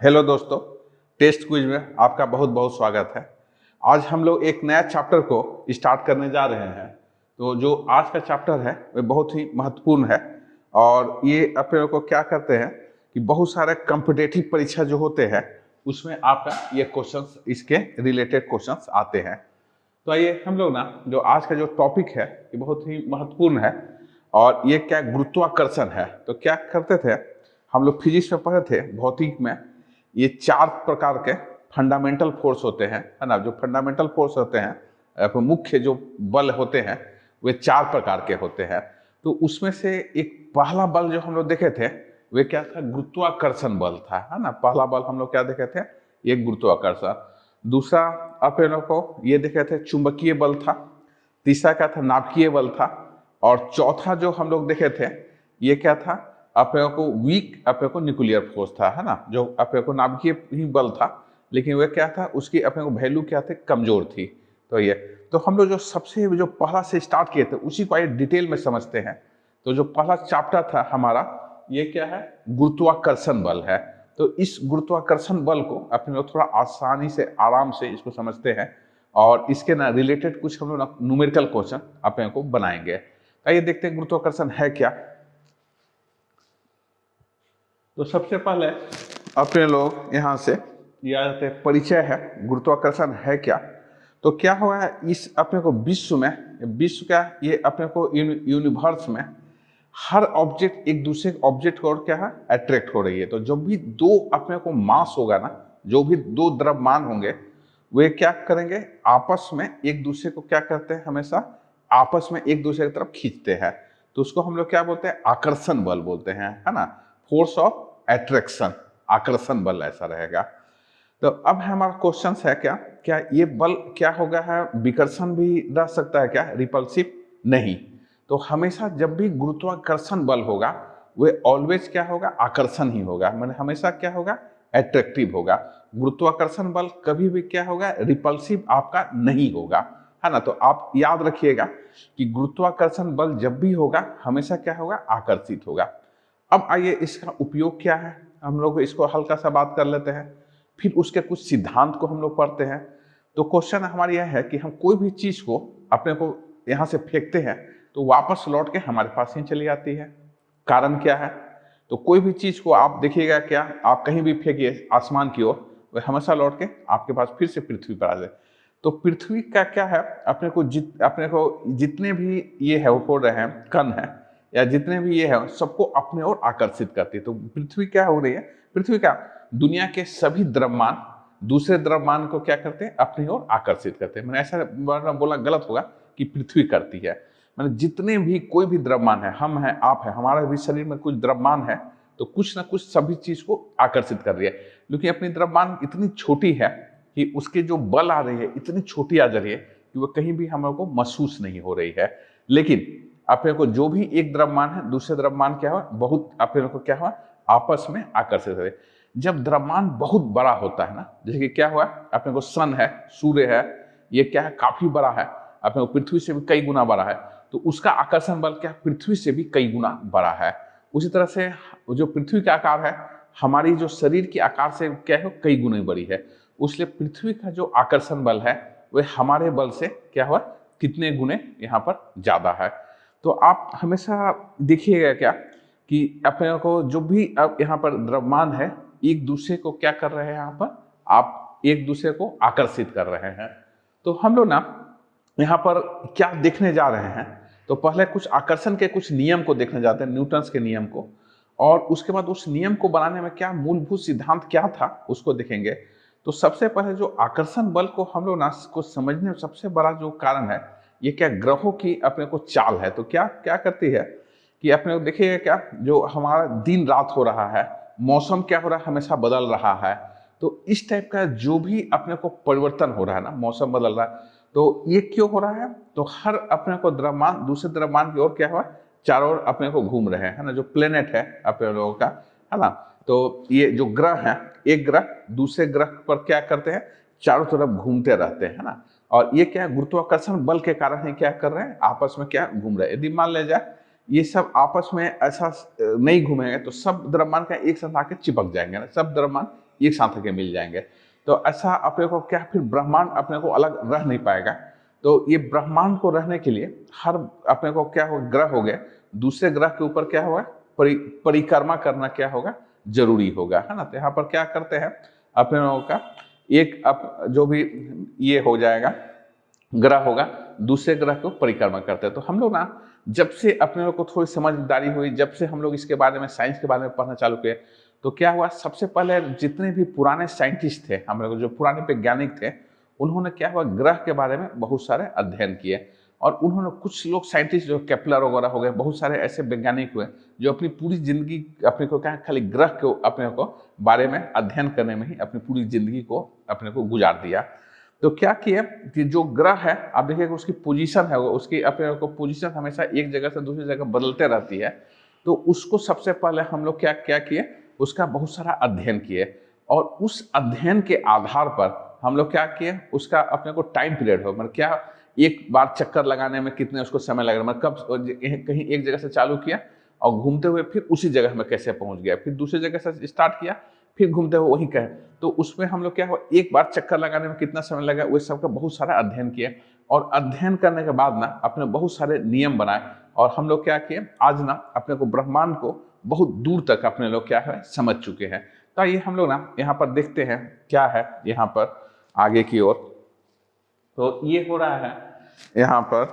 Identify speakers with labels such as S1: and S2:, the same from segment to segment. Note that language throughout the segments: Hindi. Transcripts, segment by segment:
S1: हेलो दोस्तों, टेस्ट क्विज में आपका बहुत बहुत स्वागत है। आज हम लोग एक नया चैप्टर को स्टार्ट करने जा रहे हैं। तो जो आज का चैप्टर है वह बहुत ही महत्वपूर्ण है और ये अपने लोग को क्या करते हैं कि बहुत सारे कॉम्पिटिटिव परीक्षा जो होते हैं उसमें आपका ये क्वेश्चंस, इसके रिलेटेड क्वेश्चंस आते हैं। तो आइए हम लोग ना जो आज का जो टॉपिक है ये बहुत ही महत्वपूर्ण है और ये क्या गुरुत्वाकर्षण है। तो क्या करते थे हम लोग, फिजिक्स में पढ़े थे, भौतिक में, ये चार प्रकार के फंडामेंटल फोर्स होते हैं, है ना। जो फंडामेंटल फोर्स होते हैं, मुख्य जो बल होते हैं वे चार प्रकार के होते हैं। तो उसमें से एक पहला बल जो हम लोग देखे थे वे क्या था, गुरुत्वाकर्षण बल था, है ना। पहला बल हम लोग क्या देखे थे, ये गुरुत्वाकर्षण। दूसरा आप लोगों को ये देखे थे चुंबकीय बल था। तीसरा क्या था, नाभिकीय बल था। और चौथा जो हम लोग देखे थे ये क्या था, अपने को वीक अपने को न्यूक्लियर फोर्स था, है ना। जो अपने को नाभिकीय ही बल था लेकिन वह क्या था, उसकी अपने को वैल्यू क्या थे, कमजोर थी। तो ये तो हम लोग जो सबसे जो पहला से स्टार्ट किए थे उसी को आइए डिटेल में समझते हैं। तो जो पहला चैप्टर था हमारा ये क्या है, गुरुत्वाकर्षण बल है। तो इस गुरुत्वाकर्षण बल को अपने लोग थोड़ा आसानी से, आराम से इसको समझते हैं और इसके ना रिलेटेड कुछ हम लोग न्यूमेरिकल क्वेश्चन अपने को बनाएंगे। आइए देखते हैं गुरुत्वाकर्षण है क्या। तो सबसे पहले अपने लोग यहाँ से याद रखते हैं, परिचय है, गुरुत्वाकर्षण है क्या। तो क्या हुआ है, इस अपने को विश्व का ये अपने को यूनिवर्स में हर ऑब्जेक्ट एक दूसरे ऑब्जेक्ट को और क्या है, अट्रैक्ट हो रही है। तो जब भी दो अपने को मास होगा ना, जो भी दो द्रव्यमान होंगे वे क्या करेंगे, आपस में एक दूसरे को क्या करते हैं, हमेशा आपस में एक दूसरे की तरफ खींचते हैं। तो उसको हम लोग क्या बोलते हैं, आकर्षण बल बोलते हैं, है ना। फोर्स ऑफ एट्रैक्शन, आकर्षण बल ऐसा रहेगा। तो अब हमारा क्वेश्चन है क्या क्या ये बल क्या होगा है, विकर्षण भी रह सकता है क्या, रिपल्सिव नहीं। तो हमेशा जब भी गुरुत्वाकर्षण बल होगा वे ऑलवेज क्या होगा, आकर्षण ही होगा, मतलब हमेशा क्या होगा, एट्रैक्टिव होगा। गुरुत्वाकर्षण बल कभी भी क्या होगा, रिपल्सिव आपका नहीं होगा, है ना। तो आप याद रखिएगा कि गुरुत्वाकर्षण बल जब भी होगा हमेशा क्या होगा, आकर्षित होगा। अब आइए इसका उपयोग क्या है, हम लोग इसको हल्का सा बात कर लेते हैं, फिर उसके कुछ सिद्धांत को हम लोग पढ़ते हैं। तो क्वेश्चन हमारी यह है कि हम कोई भी चीज को अपने को यहाँ से फेंकते हैं तो वापस लौट के हमारे पास ही चली आती है। कारण क्या है, तो कोई भी चीज को आप देखिएगा, क्या आप कहीं भी फेंकिए आसमान की ओर, वह हमेशा लौट के आपके पास फिर से पृथ्वी पर आ जाए। तो पृथ्वी का क्या है, अपने को जितने भी ये है हो रहे हैं कण है या जितने भी ये है सबको अपने ओर आकर्षित करती है। तो पृथ्वी क्या हो रही है, पृथ्वी का दुनिया के सभी द्रव्यमान दूसरे द्रव्यमान को क्या करते हैं, अपनी ओर आकर्षित करते हैं। मैंने ऐसा बोला गलत होगा कि पृथ्वी करती है, मतलब जितने भी कोई भी द्रव्यमान है, हम हैं, आप है, हमारे भी शरीर में कुछ द्रव्यमान है तो कुछ ना कुछ सभी चीज को आकर्षित कर रही है। क्योंकि अपनी द्रव्यमान इतनी छोटी है कि उसके जो बल आ रही है इतनी छोटी आ जा रही है कि वो कहीं भी हम लोग को महसूस नहीं हो रही है। लेकिन अपने को जो भी एक द्रव्यमान है दूसरे द्रव्यमान क्या हुआ, बहुत अपने को क्या हुआ, आपस में आकर्षित है। जब द्रव्यमान बहुत बड़ा होता है ना, जैसे कि क्या हुआ, अपने को सन है, सूर्य है, ये क्या है, काफी बड़ा है, अपने को पृथ्वी से भी कई गुना बड़ा है, तो उसका आकर्षण बल क्या, पृथ्वी से भी कई गुना बड़ा है। उसी तरह से जो पृथ्वी का आकार है हमारी जो शरीर के आकार से क्या है, कई गुना बड़ी है। इसलिए पृथ्वी का जो आकर्षण बल है वह हमारे बल से क्या हुआ, कितने गुने यहाँ पर ज्यादा है। तो आप हमेशा देखिएगा क्या कि अपने को जो भी अब यहाँ पर द्रव्यमान है एक दूसरे को क्या कर रहे हैं, यहाँ पर आप एक दूसरे को आकर्षित कर रहे हैं। तो हम लोग ना यहाँ पर क्या देखने जा रहे हैं, तो पहले कुछ आकर्षण के कुछ नियम को देखने जाते हैं, न्यूटन्स के नियम को, और उसके बाद उस नियम को बनाने में क्या मूलभूत सिद्धांत क्या था उसको देखेंगे। तो सबसे पहले जो आकर्षण बल को हम लोग ना को समझने में सबसे बड़ा जो कारण है ये क्या, ग्रहों की अपने को चाल है। तो क्या क्या करती है कि अपने को देखिएगा क्या, जो हमारा दिन रात हो रहा है, मौसम क्या हो रहा है, हमेशा बदल रहा है। तो इस टाइप का जो भी अपने को परिवर्तन हो रहा है ना, मौसम बदल रहा है, तो ये क्यों हो रहा है, तो हर अपने को द्रव्यमान दूसरे द्रव्यमान की ओर क्या हुआ, चारों ओर अपने को घूम रहे हैं, है ना। जो प्लेनेट है अपने लोगों का, है ना, तो ये जो ग्रह है, एक ग्रह दूसरे ग्रह पर क्या करते हैं, चारों तरफ घूमते रहते हैं, है ना। और ये क्या है, गुरुत्वाकर्षण बल के कारण ही क्या कर रहे हैं, आपस में क्या घूम रहे हैं। यदि मान ले जाए ये सब आपस में ऐसा नहीं घूमेंगे तो सब द्रव्यमान का एक साथ आके चिपक जाएंगे ना, सब द्रव्यमान एक साथ के मिल जाएंगे। तो ऐसा अपने को क्या फिर ब्रह्मांड अपने को अलग रह नहीं पाएगा। तो ये ब्रह्मांड को रहने के लिए हर अपने को क्या हो ग्रह हो गए, दूसरे ग्रह के ऊपर क्या होगा परिक्रमा करना क्या होगा जरूरी होगा, है ना। तो यहाँ पर क्या करते हैं अपने लोगों का एक जो भी ये हो जाएगा ग्रह होगा दूसरे ग्रह को परिक्रमा करते हैं। तो हम लोग ना जब से अपने लोग को थोड़ी समझदारी हुई, जब से हम लोग इसके बारे में साइंस के बारे में पढ़ना चालू किए, तो क्या हुआ सबसे पहले जितने भी पुराने साइंटिस्ट थे हम लोग जो पुराने वैज्ञानिक थे उन्होंने क्या हुआ ग्रह के बारे में बहुत सारे अध्ययन किए। और उन्होंने कुछ लोग साइंटिस्ट जो केपलर वगैरह हो गए, बहुत सारे ऐसे वैज्ञानिक हुए जो अपनी पूरी जिंदगी अपने को क्या खाली ग्रह को अपने को बारे में अध्ययन करने में ही अपनी पूरी जिंदगी को अपने को गुजार दिया। तो क्या किया कि जो ग्रह है आप देखिएगा उसकी पोजीशन है, उसकी अपने को पोजीशन हमेशा एक जगह से दूसरी जगह बदलते रहती है। तो उसको सबसे पहले हम लोग क्या क्या किए उसका बहुत सारा अध्ययन किए, और उस अध्ययन के आधार पर हम लोग क्या किए उसका अपने को टाइम पीरियड हो, मतलब क्या एक बार चक्कर लगाने में कितने उसको समय लग रहा है, मतलब कब कहीं एक जगह से चालू किया और घूमते हुए फिर उसी जगह में कैसे पहुंच गया, फिर दूसरी जगह से स्टार्ट किया फिर घूमते हुए वहीं कहे। तो उसमें हम लोग क्या हुआ एक बार चक्कर लगाने में कितना समय लगा वो सबका बहुत सारा अध्ययन किए, और अध्ययन करने के बाद ना अपने बहुत सारे नियम बनाए, और हम लोग क्या किए आज ना अपने को ब्रह्मांड को बहुत दूर तक अपने लोग क्या है समझ चुके हैं। तो ये हम लोग ना यहाँ पर देखते हैं क्या है यहाँ पर आगे की ओर। तो ये हो रहा है यहाँ पर,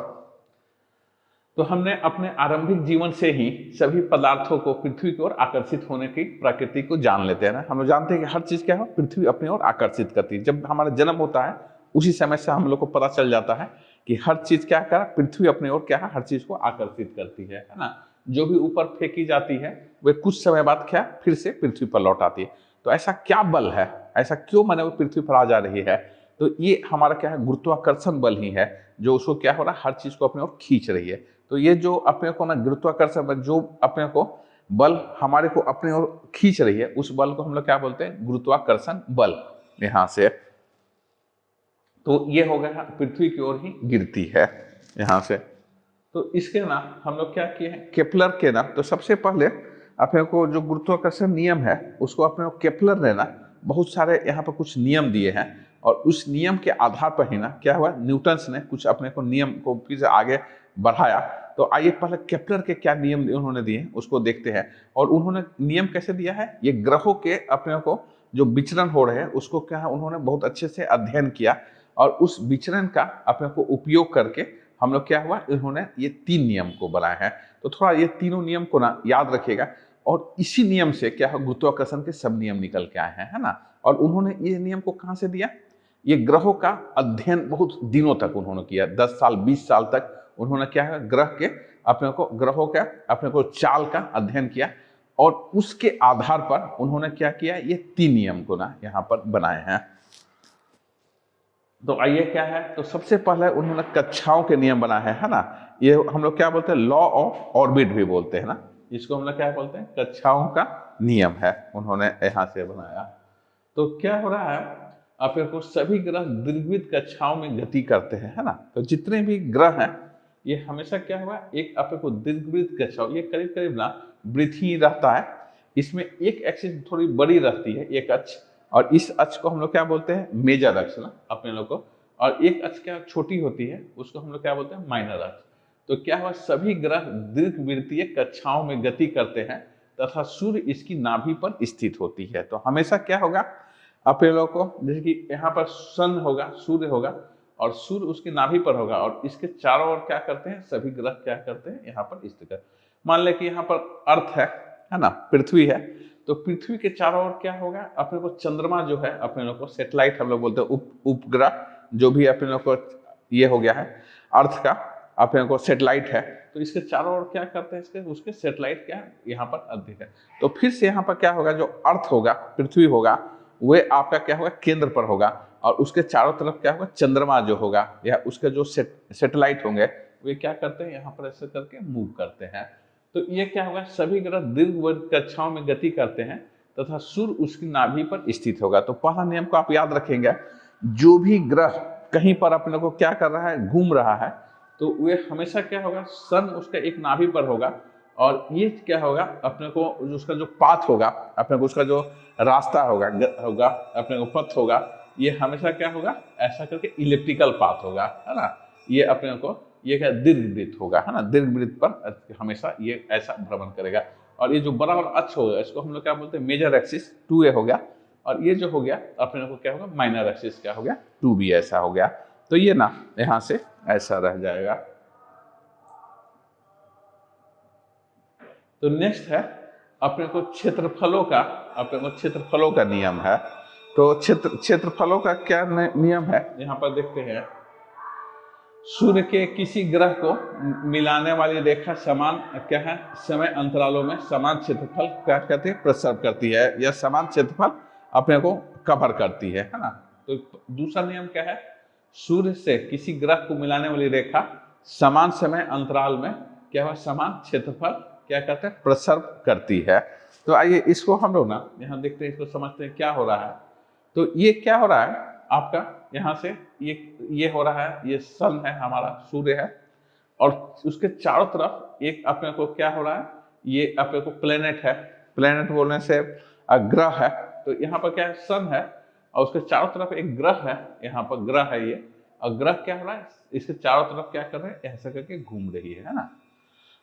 S1: तो हमने अपने आरंभिक जीवन से ही सभी पदार्थों को पृथ्वी की ओर आकर्षित होने की प्रकृति को जान लेते हैं ना। हम लोग जानते हैं कि हर चीज क्या है पृथ्वी अपनी ओर आकर्षित करती है। जब हमारा जन्म होता है उसी समय से हम लोग को पता चल जाता है कि हर चीज क्या कर पृथ्वी अपनी ओर क्या है हर चीज को आकर्षित करती है ना। जो भी ऊपर फेंकी जाती है वे कुछ समय बाद क्या फिर से पृथ्वी पर लौट आती है। तो ऐसा क्या बल है, ऐसा क्यों माने वो पृथ्वी पर आ जा रही है, तो ये हमारा क्या है गुरुत्वाकर्षण बल ही है जो उसको क्या हो रहा है हर चीज को अपने ओर खींच रही है। तो ये जो अपने को ना गुरुत्वाकर्षण बल जो अपने को बल हमारे को अपने ओर खींच रही है उस बल को हम लोग क्या बोलते हैं गुरुत्वाकर्षण बल। यहाँ से तो ये हो गया पृथ्वी की ओर ही गिरती है यहाँ से। तो इसके ना हम लोग क्या किए हैं केपलर के ना, तो सबसे पहले अपने को जो गुरुत्वाकर्षण नियम है उसको अपने को केपलर ने ना बहुत सारे यहाँ पर कुछ नियम दिए हैं, और उस नियम के आधार पर ही ना क्या हुआ न्यूटन ने कुछ अपने को नियम को फिर से आगे बढ़ाया। तो आइए पहले केपलर के क्या नियम उन्होंने दिए उसको देखते हैं। और उन्होंने नियम कैसे दिया है, ये ग्रहों के अपने को जो विचरण हो रहे हैं उसको क्या है उन्होंने बहुत अच्छे से अध्ययन किया, और उस विचरण का अपने को उपयोग करके हम लोग क्या हुआ इन्होंने ये 3 नियम को बनाए हैं। तो थोड़ा ये तीनों नियम को ना याद रखिएगा, और इसी नियम से क्या है गुरुत्वाकर्षण के सब नियम निकल के आए हैं, है ना। और उन्होंने ये नियम को कहाँ से दिया, ये ग्रहों का अध्ययन बहुत दिनों तक उन्होंने किया, 10 साल 20 साल तक उन्होंने क्या है ग्रह के अपने को ग्रहों का अपने को चाल का अध्ययन किया, और उसके आधार पर उन्होंने क्या किया ये 3 नियम को ना यहाँ पर बनाए हैं। तो आइए क्या है, तो सबसे पहले उन्होंने कक्षाओं के नियम बनाए हैं, है ना। ये हम लोग क्या बोलते हैं लॉ ऑफ ऑर्बिट भी बोलते हैं ना, इसको हम लोग क्या बोलते हैं कक्षाओं का नियम है उन्होंने यहाँ से बनाया। तो क्या हो रहा है अपने को सभी ग्रह दीर्घवृत्त कक्षाओं में गति करते हैं, है ना। तो जितने भी ग्रह हैं ये हमेशा क्या हुआ एक अपने को दीर्घवृत्त कक्षाओं, ये करीब करीब ना वृत्त ही रहता है, इसमें एक एक्सिस थोड़ी बड़ी रहती है एक अक्ष, और इस अक्ष को हम लोग क्या बोलते हैं मेजर अक्ष ना अपने लोग को, और एक अक्ष क्या छोटी होती है उसको हम लोग क्या बोलते हैं माइनर अक्ष। तो क्या हुआ सभी ग्रह दीर्घवृत्तीय कक्षाओं में गति करते हैं तथा सूर्य इसकी नाभि पर स्थित होती है। तो हमेशा क्या होगा अपने लोग को जैसे कि यहाँ पर सन होगा सूर्य होगा और सूर्य उसकी नाभि पर होगा, और इसके चारों ओर क्या करते हैं सभी ग्रह क्या करते हैं यहाँ पर स्थित है। मान ले कि यहाँ पर अर्थ है ना पृथ्वी है, तो पृथ्वी के चारों ओर क्या होगा अपने को चंद्रमा जो है अपने लोग को सैटेलाइट हम लोग बोलते हैं उपग्रह जो भी अपने लोग को ये हो गया है अर्थ का अपने को सैटेलाइट है, तो इसके चारों ओर क्या करते हैं इसके उसके सैटेलाइट क्या यहाँ पर अधिक है। तो फिर से यहाँ पर क्या होगा जो अर्थ होगा पृथ्वी होगा वे आपका क्या होगा केंद्र पर होगा, और उसके चारों तरफ क्या होगा चंद्रमा जो होगा या उसके जो सैटेलाइट होंगे वे क्या करते हैं यहाँ पर ऐसे करके मूव करते हैं। तो ये क्या होगा सभी ग्रह दीर्घवृत्त कक्षाओं में गति करते हैं तथा सूर्य उसकी नाभि पर स्थित होगा। तो पहला नियम को आप याद रखेंगे, जो भी ग्रह कहीं पर अपने को क्या कर रहा है घूम रहा है तो वे हमेशा क्या होगा सन उसका एक नाभि पर होगा और ये क्या होगा, अपने को उसका जो पाथ होगा, अपने को उसका जो रास्ता होगा अपने को पथ होगा, ये हमेशा क्या होगा, ऐसा करके इलिप्टिकल पाथ होगा, है ना। ये अपने को ये क्या दीर्घवृत्त होगा, है ना, दीर्घवृत्त पर हमेशा ये ऐसा भ्रमण करेगा। और ये जो बड़ा वाला अक्ष होगा इसको हम लोग क्या बोलते हैं, मेजर एक्सिस 2a हो गया। और ये जो हो गया अपने को क्या होगा, माइनर एक्सिस क्या हो गया, 2b ऐसा हो गया। तो ये ना यहाँ से ऐसा रह जाएगा। तो नेक्स्ट है अपने को क्षेत्रफलों का नियम है। तो क्षेत्रफलों का क्या नियम है, यहाँ पर देखते हैं। सूर्य के किसी ग्रह को मिलाने वाली रेखा समान क्या है, समय अंतरालों में समान क्षेत्रफल क्या कहते हैं, प्रसव करती है, या समान क्षेत्रफल अपने को कवर करती है ना। तो दूसरा नियम क्या है, सूर्य से किसी ग्रह को मिलाने वाली रेखा समान समय अंतराल में क्या है, समान क्षेत्रफल क्या कहते हैं, प्रसव करती है। तो आइए इसको हम लोग ना यहाँ देखते हैं, इसको समझते हैं क्या हो रहा है। तो ये क्या हो रहा है आपका, यहाँ से ये हो रहा है, ये सन है हमारा, सूर्य है, और उसके चारों तरफ एक अपने को क्या हो रहा है, ये अपने को प्लेनेट है। प्लेनेट बोलने से ग्रह है। तो यहाँ पर क्या है, सन है, और उसके चारों तरफ एक ग्रह है, यहाँ पर ग्रह है ये। और ग्रह क्या हो रहा है, इसके चारों तरफ क्या कर रहे हैं, ऐसा करके घूम रही है ना।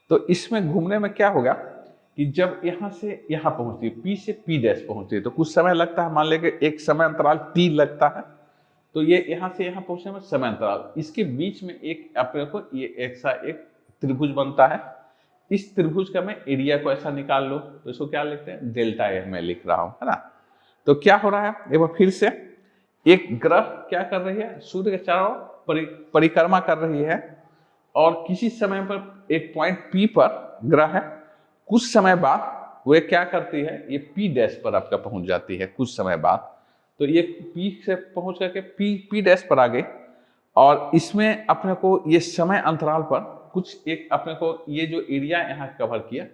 S1: तो इसमें घूमने में क्या होगा कि जब यहाँ से यहाँ पहुंचती है, P से P डैश पहुंचती है, तो कुछ समय लगता है, मान लेंगे एक समय अंतराल T लगता है। तो ये यहाँ से यहाँ पहुंचने में समय अंतराल, इसके बीच में एक अपने को ये ऐसा एक त्रिभुज बनता है। इस त्रिभुज का मैं एरिया को ऐसा निकाल लो, तो इसको क्या लिखते हैं, डेल्टा ए मैं लिख रहा हूं, है ना। तो क्या हो रहा है, एक बार फिर से, एक ग्रह क्या कर रही है, सूर्य के चारों परिक्रमा कर रही है, और किसी समय पर एक पॉइंट P पर ग्रह है, कुछ समय बाद वो क्या करती है, ये P डैश पर आपका पहुंच जाती है कुछ समय बाद। तो ये P से पहुंच करके P डैश पर आ गई, और इसमें अपने को ये समय अंतराल पर कुछ एक अपने को ये जो एरिया यहाँ कवर किया।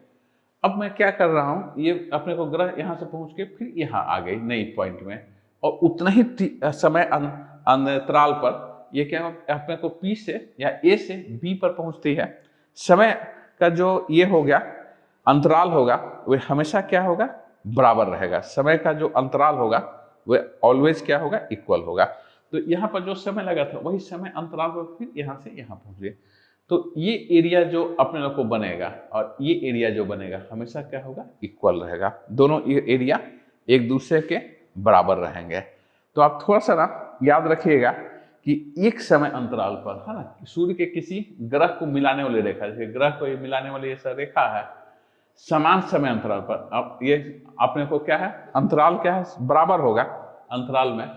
S1: अब मैं क्या कर रहा हूँ, ये अपने को ग्रह यहाँ से पहुंच के फिर यहाँ आ गई नई पॉइंट में, और उतना ही समय अंतराल पर ये क्या अपने को P से या A से B पर पहुंचती है। समय का जो ये हो गया अंतराल होगा, वह हमेशा क्या होगा, बराबर रहेगा। समय का जो अंतराल होगा वह ऑलवेज क्या होगा, इक्वल होगा। तो यहाँ पर जो समय लगा था वही समय अंतराल पर फिर यहाँ से यहाँ पहुंच गए। तो ये एरिया जो अपने लोग को बनेगा और ये एरिया जो बनेगा हमेशा क्या होगा, इक्वल रहेगा। दोनों ये एरिया एक दूसरे के बराबर रहेंगे। तो आप थोड़ा सा ना याद रखिएगा कि एक समय अंतराल पर, है ना, सूर्य के किसी ग्रह को मिलाने वाली रेखा, जैसे ग्रह को मिलाने वाली ऐसा रेखा है, समान समय अंतराल पर। अब ये अपने को क्या है, अंतराल क्या है, बराबर होगा। अंतराल में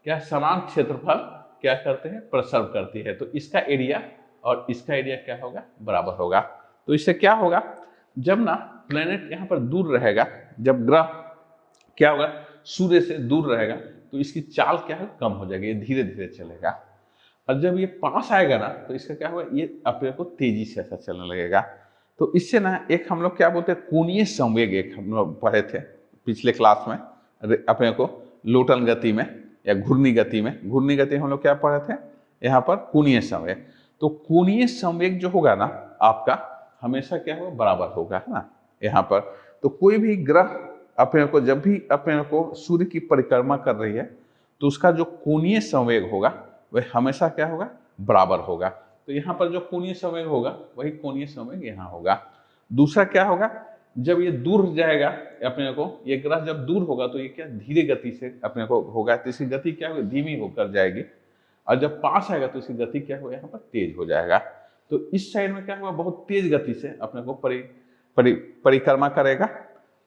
S1: क्या है, समान क्षेत्रफल क्या करते हैं, प्रसव करती है। तो इसका एरिया और इसका एरिया क्या होगा, बराबर होगा। तो इससे क्या होगा, जब ना प्लेनेट यहाँ पर दूर रहेगा, जब ग्रह क्या होगा, सूर्य से दूर रहेगा, तो इसकी चाल क्या है, कम हो जाएगी, ये धीरे धीरे चलेगा। और जब ये पास आएगा ना, तो इसका क्या होगा, ये अपने को तेजी से ऐसा चलने लगेगा। तो इससे ना एक हम लोग क्या बोलते हैं, कोणीय संवेग, एक हम लोग पढ़े थे पिछले क्लास में अपने को, लोटन गति में या घूर्णी गति में। घूर्णी गति हम लोग क्या पढ़े थे, यहाँ पर कोणीय संवेग। तो कोणीय संवेग जो होगा ना आपका, हमेशा क्या होगा, बराबर होगा, है ना। यहाँ पर तो कोई भी ग्रह अपने को जब भी अपने को सूर्य की परिक्रमा कर रही है, तो उसका जो कोणीय संवेग होगा वह हमेशा क्या होगा, बराबर होगा। तो यहाँ पर जो कोणीय संवेग होगा वही कोणीय संवेग यहाँ होगा। दूसरा क्या होगा, जब ये दूर जाएगा अपने को, ये ग्रह जब दूर होगा तो ये क्या धीरे गति से अपने को होगा, तो इसकी गति क्या होगी, धीमी होकर जाएगी। और जब पास आएगा तो इसकी गति क्या होगा, यहाँ पर तेज हो जाएगा। तो इस साइड में क्या होगा, बहुत तेज गति से अपने को परिक्रमा करेगा।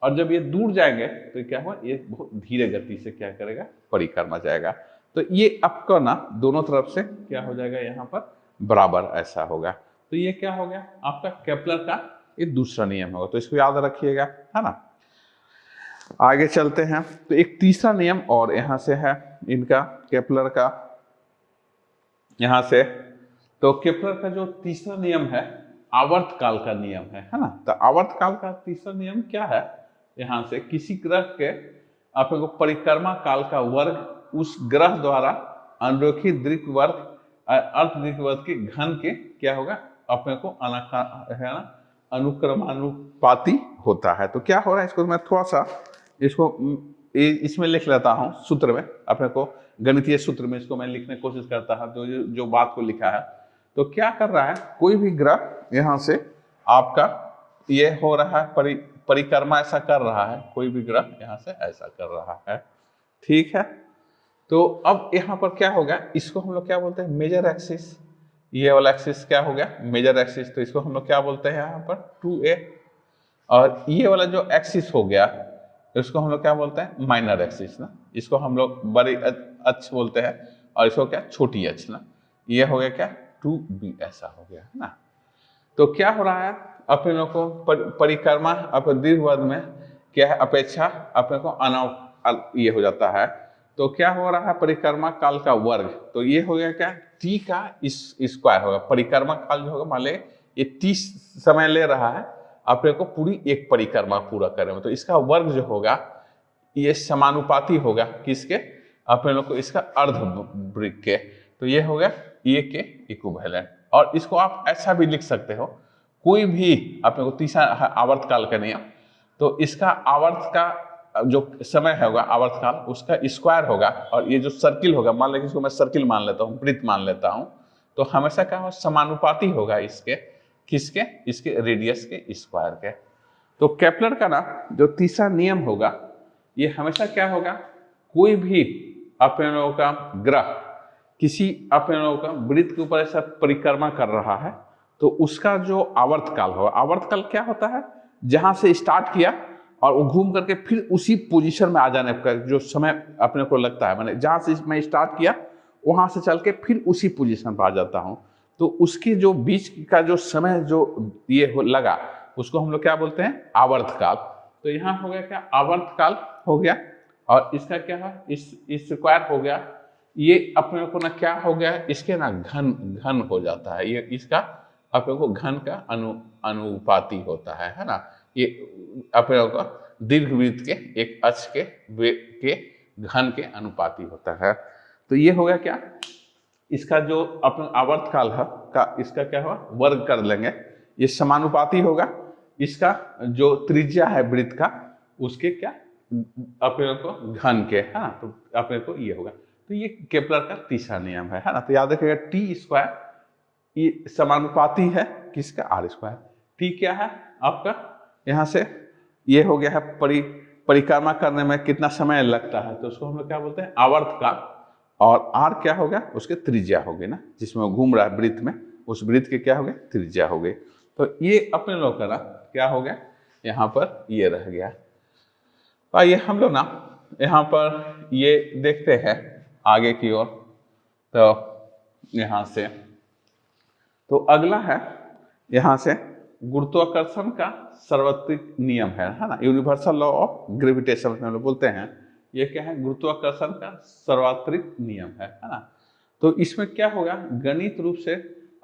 S1: और जब ये दूर जाएंगे तो क्या हुआ, ये बहुत धीरे गति से क्या करेगा, परिक्रमा जाएगा। तो ये आपका ना दोनों तरफ से क्या हो जाएगा, यहाँ पर बराबर ऐसा होगा। तो ये क्या हो गया, आपका केपलर का ये दूसरा नियम होगा। तो इसको याद रखिएगा, है ना। आगे चलते हैं। तो एक तीसरा नियम और यहाँ से है इनका, केपलर का यहाँ से। तो केपलर का जो तीसरा नियम है, आवर्तकाल का नियम है ना। तो आवर्तकाल का तीसरा नियम क्या है, यहाँ से किसी ग्रह के अपने को परिक्रमा काल का वर्ग उस ग्रह द्वारा अनुरेखित दीर्घवृत्त, अर्धदीर्घवृत्त के घन के क्या होगा, अपने को है ना, अनुक्रमानुपाती होता है। तो क्या हो रहा है, इसको मैं थोड़ा सा इसमें लिख लेता हूँ सूत्र में, अपने को गणितीय सूत्र में इसको मैं लिखने की कोशिश करता हूँ। तो जो बात को लिखा है, तो क्या कर रहा है, कोई भी ग्रह यहाँ से आपका ये हो रहा है, परिक्रमा ऐसा कर रहा है, कोई भी ग्रह यहाँ से ऐसा कर रहा है, ठीक है। तो अब यहाँ पर क्या होगा, इसको हम लोग क्या बोलते हैं, मेजर एक्सिस। ये वाला एक्सिस क्या हो गया, मेजर एक्सिस। तो इसको हम लोग क्या बोलते हैं यहाँ पर 2a। और ये वाला जो एक्सिस हो गया, इसको हम लोग क्या बोलते हैं, माइनर एक्सिस ना। इसको हम लोग बड़ी अक्ष बोलते हैं, और इसको क्या, छोटी अक्ष ना। ये हो गया क्या, 2b ऐसा हो गया है ना। तो क्या हो रहा है, अपने लोग को परिक्रमा अपने दीर्घवृत्त में क्या है, अपेक्षा अपने को ये हो जाता है। तो क्या हो रहा है, परिक्रमा काल का वर्ग। तो ये हो गया क्या, t का स्क्वायर होगा। परिक्रमा काल जो होगा, मान ले ये 30 समय ले रहा है अपने को पूरी एक परिक्रमा पूरा करने में। तो इसका वर्ग जो होगा ये समानुपाती होगा किसके, अपने लोग को इसका अर्धवृत्त के। तो ये हो गया ये के इक्विवेलेंट। और इसको आप ऐसा भी लिख सकते हो, कोई भी अपने को तीसरा आवर्त काल का नियम, तो इसका आवर्त का जो समय होगा आवर्त काल, उसका स्क्वायर होगा। और ये जो सर्किल होगा, मान लीजिए इसको मैं सर्किल मान लेता हूँ, वृत्त मान लेता हूँ, तो हमेशा क्या होगा, समानुपाती होगा इसके किसके, इसके रेडियस के स्क्वायर के। तो केपलर का ना जो तीसरा नियम होगा, ये हमेशा क्या होगा, कोई भी अपने लोगों का ग्रह किसी अपने लोगों का वृत्त के ऊपर ऐसा परिक्रमा कर रहा है, तो उसका जो आवर्त काल होगा, आवर्त काल क्या होता है, जहां से स्टार्ट किया और वो घूम करके फिर उसी पोजीशन में आ जाने का जो समय अपने को लगता है, मैंने जहां से मैं स्टार्ट किया वहां से चल के फिर उसी पोजीशन पर आ जाता हूं, तो उसके जो बीच का जो समय जो ये लगा, उसको हम लोग क्या बोलते हैं, आवर्त काल। तो यहाँ हो गया क्या, आवर्त काल हो गया। और इसका क्या है, इस स्क्वायर हो गया। ये अपने को ना क्या हो गया, इसके ना घन हो जाता है, ये इसका अपने को घन का अनुपाती होता है ना। ये अपने को दीर्घवृत्त के एक अक्ष के घन के अनुपाती होता है। तो ये हो गया क्या, इसका जो अपना आवर्त काल है का इसका क्या होगा, वर्ग कर लेंगे, ये समानुपाती होगा इसका जो त्रिज्या है वृत्त का, उसके क्या अपने को घन के, है ना। तो अपने को ये होगा। तो ये केपलर का तीसरा नियम है ना। तो याद रखिएगा, टी स्क्वायर ये समानुपाती है किसका, आर स्क्वायर। टी क्या है आपका, यहाँ से ये हो गया है परिक्रमा करने में कितना समय लगता है, तो उसको हम लोग क्या बोलते हैं, आवर्त काल। और आर क्या हो गया, उसके त्रिज्या हो गई ना, जिसमें वो घूम रहा है वृत्त में, उस वृत्त के क्या हो गए, त्रिज्या हो गई। तो ये अपने लोग का ना क्या हो गया, यहाँ पर ये रह गया। आइए हम लोग ना यहाँ पर ये देखते हैं आगे की ओर। तो यहाँ से तो अगला है यहाँ से गुरुत्वाकर्षण का सार्वत्रिक नियम है ना, यूनिवर्सल लॉ ऑफ ग्रेविटेशन हम लोग बोलते हैं। ये क्या है, गुरुत्वाकर्षण का सार्वत्रिक नियम है ना। तो इसमें क्या होगा, गणित रूप से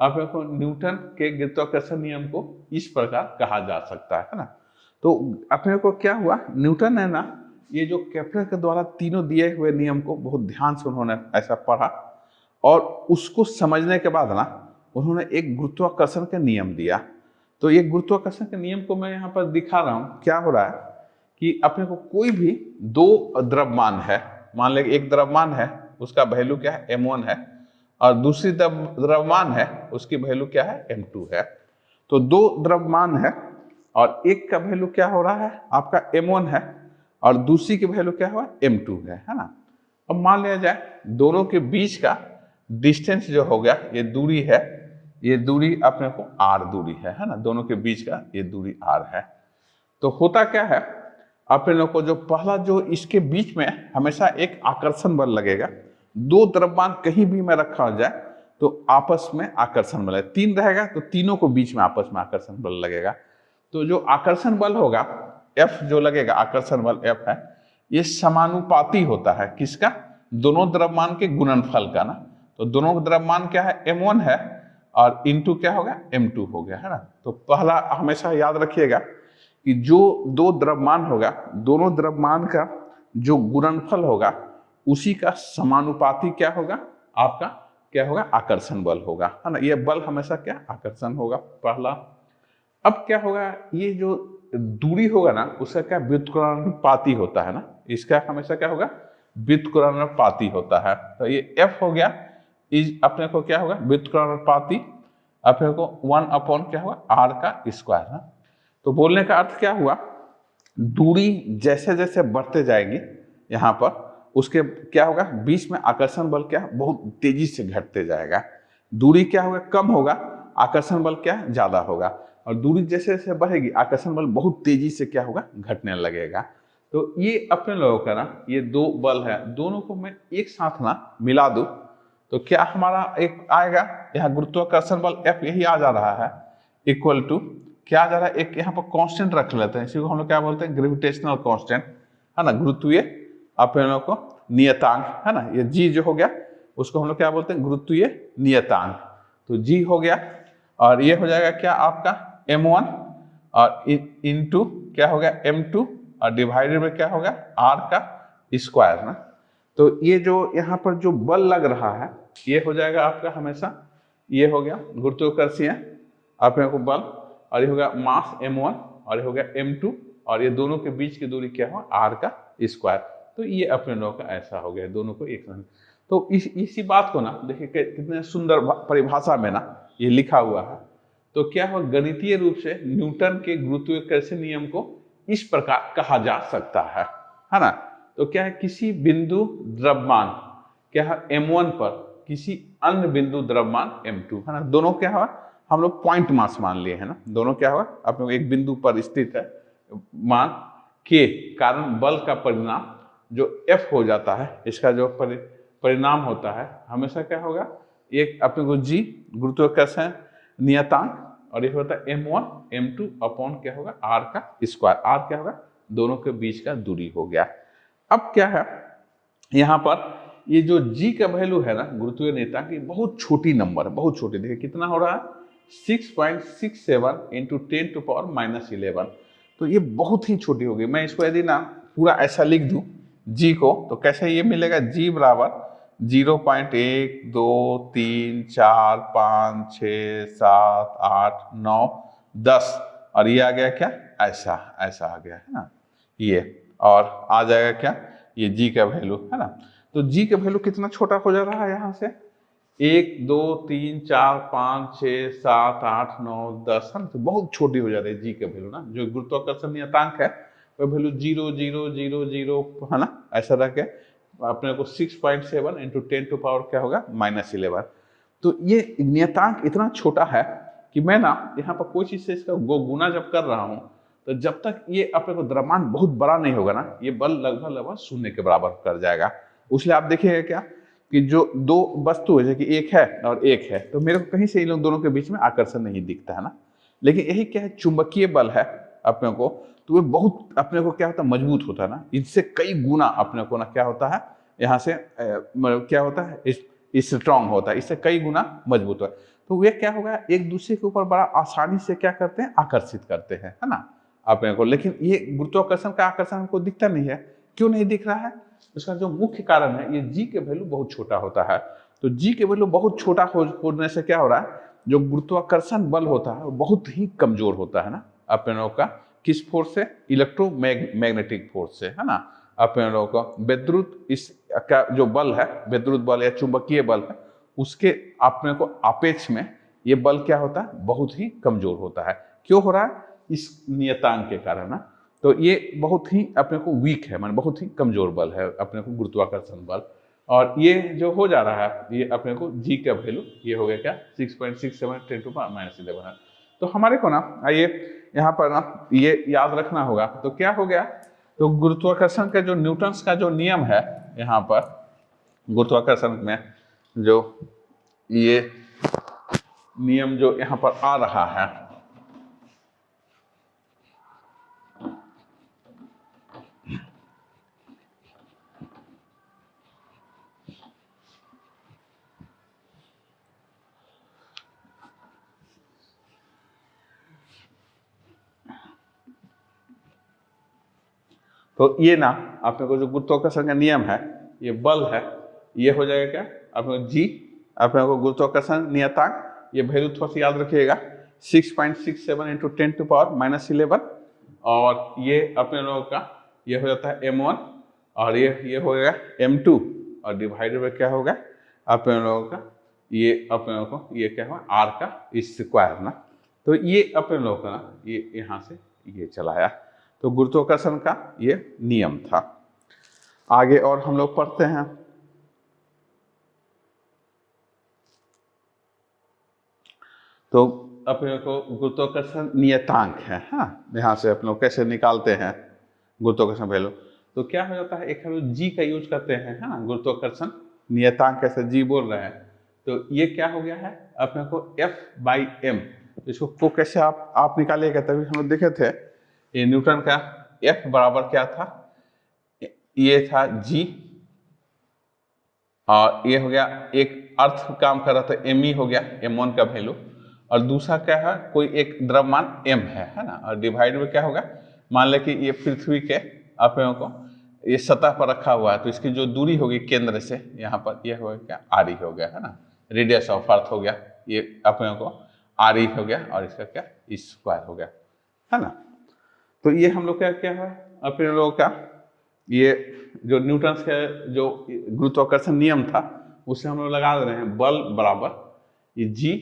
S1: अपने को न्यूटन के गुरुत्वाकर्षण नियम को इस प्रकार कहा जा सकता है ना। तो अपने को क्या हुआ, न्यूटन ने ना ये जो केपलर के द्वारा तीनों दिए हुए नियम को बहुत ध्यान से उन्होंने ऐसा पढ़ा, और उसको समझने के बाद ना उन्होंने एक गुरुत्वाकर्षण का नियम दिया। तो ये गुरुत्वाकर्षण के नियम को मैं यहाँ पर दिखा रहा हूँ। क्या हो रहा है कि अपने को कोई भी दो द्रव्यमान है, मान लें एक द्रव्यमान है उसका वैल्यू क्या है, m1 है, और दूसरी द्रव्यमान है उसकी वैल्यू क्या है, m2 है। तो दो द्रव्यमान है और एक का वैल्यू क्या हो रहा है आपका m1 है, और दूसरी की वैल्यू क्या हुआ, m2 है ना। अब मान लिया जाए दोनों के बीच का डिस्टेंस जो हो गया, ये दूरी है, ये दूरी अपने को r दूरी है ना, दोनों के बीच का ये दूरी r है। तो होता क्या है, अपने लोग को जो पहला जो इसके बीच में हमेशा एक आकर्षण बल लगेगा। दो द्रव्यमान कहीं भी में रखा हो जाए तो आपस में आकर्षण बल है, तीन रहेगा तो तीनों को बीच में आपस में आकर्षण बल लगेगा। तो जो आकर्षण बल होगा F जो लगेगा, आकर्षण बल F है, ये समानुपाती होता है किसका, दोनों द्रव्यमान के गुणनफल का ना। तो दोनों द्रव्यमान क्या है, m1 है, और इंटू क्या होगा, m2 हो गया है ना। तो पहला हमेशा याद रखिएगा कि जो दो द्रव्यमान होगा, दोनों द्रव्यमान का जो गुणनफल होगा उसी का समानुपाती क्या होगा, आपका क्या होगा, आकर्षण बल होगा है ना। ये बल हमेशा क्या, आकर्षण होगा पहला। अब क्या होगा, ये जो दूरी होगा ना उसका क्या व्युत्क्रमानुपाती होता है ना, इसका हमेशा क्या होगा, व्युत्क्रमानुपाती होता है। तो ये f हो गया, इस अपने को क्या होगा, व्युत्क्रमानुपाती अपने को 1 क्या होगा r का स्क्वायर ना। तो बोलने का अर्थ क्या हुआ, दूरी जैसे जैसे बढ़ते जाएगी यहाँ पर उसके क्या होगा, बीच में आकर्षण बल क्या बहुत तेजी से घटते जाएगा। दूरी क्या होगा, कम होगा, आकर्षण बल क्या ज्यादा होगा, और दूरी जैसे जैसे बढ़ेगी आकर्षण बल बहुत तेजी से क्या होगा, घटने लगेगा। तो ये अपने लोगों का ना ये दो बल है, दोनों को मैं एक साथ ना मिला दूं तो क्या हमारा एक आएगा, यहाँ गुरुत्वाकर्षण बल F यही आ जा रहा है, इक्वल टू क्या आ जा रहा है, एक यहाँ पर कांस्टेंट रख लेते हैं, इसी को हम लोग क्या बोलते हैं, ग्रेविटेशनल कांस्टेंट है ना, गुरुत्वीय अपने लोग को नियतांक है ना, ये G जो हो गया उसको हम लोग क्या बोलते हैं, गुरुत्वीय नियतांक। तो G हो गया और ये हो जाएगा क्या आपका m1 और इनटू क्या हो गया m2 और डिवाइडेड में क्या होगा r का स्क्वायर ना। तो ये जो यहाँ पर जो बल लग रहा है ये हो जाएगा आपका हमेशा, ये हो गया गुरुत्वाकर्षीय अपने को बल, और ये हो गया मास m1 और ये हो गया m2 और ये दोनों के बीच की दूरी क्या हो r का स्क्वायर। तो ये अपने लोगों का ऐसा हो गया, दोनों को एक साथ। तो इसी बात को ना देखिए कितने सुंदर परिभाषा में ना ये लिखा हुआ है। तो क्या हो, गणितीय रूप से न्यूटन के गुरुत्वाकर्षण नियम को इस प्रकार कहा जा सकता है ना। तो क्या है, किसी बिंदु द्रव्यमान क्या है m1 पर किसी अन्य बिंदु द्रव्यमान m2 है ना, दोनों क्या हुआ हम लोग पॉइंट मास मान लिए है ना, दोनों क्या हुआ अपने एक बिंदु पर स्थित है, मान के कारण बल का परिणाम जो F हो जाता है, इसका जो परिणाम होता है हमेशा क्या होगा, एक अपने को G गुरुत्वाकर्षण नियतांक और ये होता है m1 m2 अपॉन क्या होगा r का स्क्वायर, r क्या होगा दोनों के बीच का दूरी हो गया। अब क्या है यहाँ पर ये जो G का वैल्यू है ना गुरुत्वीय नियतांक की बहुत छोटी नंबर है, बहुत छोटी, देखिए कितना हो रहा है 6.67 इंटू 10⁻11। तो ये बहुत ही छोटी होगी। मैं इसको यदि ना पूरा ऐसा लिख दूं G को तो कैसे ये मिलेगा, G बराबर 0.1 2 3 4 5 6 7 8 9 10 और ये आ गया क्या, ऐसा ऐसा आ गया है ना ये, और आ जाएगा क्या ये G का वैल्यू है ना। तो G का वैल्यू कितना छोटा हो जा रहा है यहाँ से 1 2 3 4 5 6 7 8 9 10 है ना, तो बहुत छोटी हो जा रही है G का वैल्यू ना। जो गुरुत्वाकर्षण नियतांक है वो वैल्यू 0 0 0 0 है ना, ऐसा रह के अपने को 6.7 इंटू 10 टू पावर क्या होगा -11। तो ये नियतांक इतना छोटा है कि मैं ना यहाँ पर कोई चीज से इसका गुना जब कर रहा हूँ तो जब तक ये अपने को द्रव्यमान बहुत बड़ा नहीं होगा ना ये बल लगभग लगभग शून्य के बराबर कर जाएगा। इसलिए आप देखिएगा क्या कि जो दो वस्तु है कि एक है और एक है, तो मेरे को कहीं से इन लोग दोनों के बीच में आकर्षण नहीं दिखता है ना। लेकिन यही क्या है, चुंबकीय बल है अपने को, तो वो बहुत अपने को क्या होता है मजबूत होता है ना, इससे कई गुना अपने को ना क्या होता है यहाँ से क्या होता है स्ट्रांग होता है, इससे कई गुना मजबूत होता है। तो वे क्या होगा एक दूसरे के ऊपर बड़ा आसानी से क्या करते हैं आकर्षित करते हैं है ना अपने को। लेकिन ये गुरुत्वाकर्षण का आकर्षण हमको दिखता नहीं है, क्यों नहीं दिख रहा है, उसका जो मुख्य कारण है ये G के वैल्यू बहुत छोटा होता है। तो G के वैल्यू बहुत छोटा होने से क्या हो रहा है, जो गुरुत्वाकर्षण बल होता है वो बहुत ही कमजोर होता है ना अपने लोगों का, किस फोर्स से, इलेक्ट्रोमैग्नेटिक फोर्स से है ना अपने लोगों का। विद्युत इस का जो बल है, विद्युत बल या चुंबकीय बल है, उसके अपने को अपेक्ष में ये बल क्या होता है बहुत ही कमजोर होता है। क्यों हो रहा है, इस नियतांक के कारण ना। तो ये बहुत ही अपने को वीक है, मान बहुत ही कमजोर बल है अपने को गुरुत्वाकर्षण बल। और ये जो हो जा रहा है ये अपने को G का वैल्यू ये हो गया क्या 6.67 10 टू -11 है। तो हमारे को ना आइए यहाँ पर ना ये याद रखना होगा। तो क्या हो गया, तो गुरुत्वाकर्षण का जो न्यूटन्स का जो नियम है यहाँ पर गुरुत्वाकर्षण में जो ये नियम जो यहाँ पर आ रहा है, तो ये ना अपने को जो गुरुत्वाकर्षण का नियम है ये बल है, ये हो जाएगा क्या अपने को G अपने को गुरुत्वाकर्षण नियतांक, ये वैल्यू थोड़ा सा याद रखिएगा 6.67 इंटू 10⁻⁻11, और ये अपने लोगों का ये हो जाता है m1, और ये हो गया m2, और डिवाइडेड बाय क्या होगा अपने लोगों का, ये अपने लोगों को ये क्या हुआ r का स्क्वायर ना। तो ये अपने लोगों का ना ये यहाँ से ये चलाया, तो गुरुत्वाकर्षण का ये नियम था। आगे और हम लोग पढ़ते हैं। तो अपने को गुरुत्वाकर्षण नियतांक है, हाँ, यहाँ से अपने लोग कैसे निकालते हैं गुरुत्वाकर्षण वैल्यू। तो क्या हो जाता है, एक हम लोग जी का यूज करते हैं, है ना, गुरुत्वाकर्षण नियतांक कैसे जी बोल रहे हैं। तो ये क्या हो गया है अपने को F/m, तो इसको को कैसे आप निकालिएगा, तभी हम लोग देखे थे ये न्यूटन का F बराबर क्या था, ये था G, और ये हो गया एक अर्थ काम कर रहा था m हो गया m1 का वैल्यू, और दूसरा क्या है कोई एक द्रव्यमान m है ना, और डिवाइड में क्या होगा, मान लें कि ये पृथ्वी के अपने को ये सतह पर रखा हुआ है, तो इसकी जो दूरी होगी केंद्र से यहाँ पर ये हो गया r हो गया, है ना, रेडियस ऑफ अर्थ हो गया, ये अपने को r हो गया, और इसका क्या स्क्वायर हो गया, है ना। तो ये हम लोग क्या है अपने लोगों का ये जो न्यूटन के जो गुरुत्वाकर्षण नियम था उसे हम लोग लगा दे रहे हैं, बल बराबर ये जी